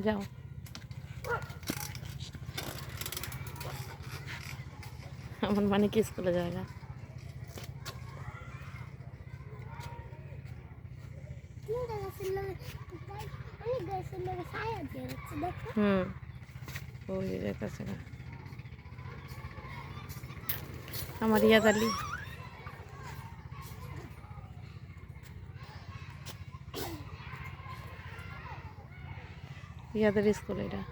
যাও। আমার মানে কি স্কুলে জায়গা। ওই যে যাইতেছে না আমার ইয়াদালি। ইয়াদের স্কুল এটা।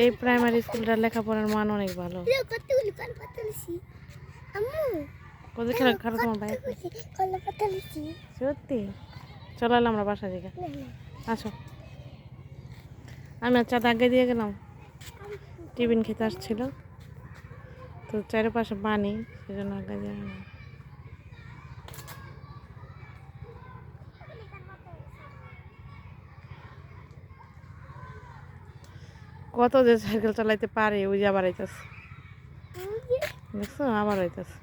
এই প্রাইমারি স্কুলটার লেখাপড়ার মান অনেক ভালো। সত্যি চলো আমরা বাসা দিকে আসো। আমি আচ্ছা আগে দিয়ে গেলাম, টিফিন খেতে আসছিল তো চারপাশে পানি, সেজন্য আগে দিয়ে গেলাম। কত যে সাইকেল চালাইতে পারে, ওই যে আবার আইতাছে, দেখছো আবার আইতাছে।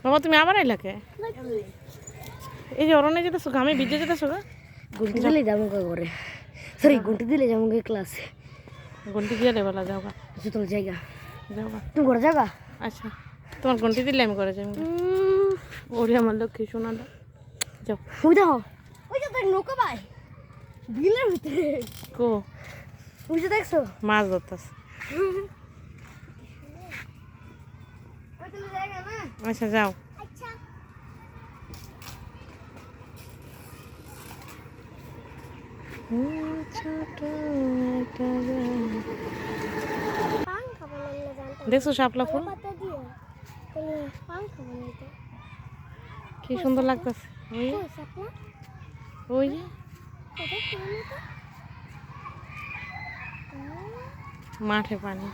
বাবা তুমি আবার আইলাকে? এই যে অরণ্যে যেতেছো, আমি ভিজে যেতেছো গা। গুনটি দিলে যাবো ঘরে, সরি গুনটি দিলে যাবো ক্লাসে। ঘন্টি দিয়ে দেবলা যাও গা, তোর জায়গা যাও গা তুমি ঘরে যাবা। আচ্ছা তোমার ঘন্টি দিলে আমি করে যাই। ওরে আমার লক্ষ্মী শোনাটা, যাও। ওই দেখো, ওই যে দেখ নৌকা ভাই বিলের ভিতরে। কো ওই যে দেখছো মাছ ধরতাছে। আচ্ছা যাও। দেখছো শাপলা ফুল কি সুন্দর লাগতেছে। ওই যে মাঠে পানি।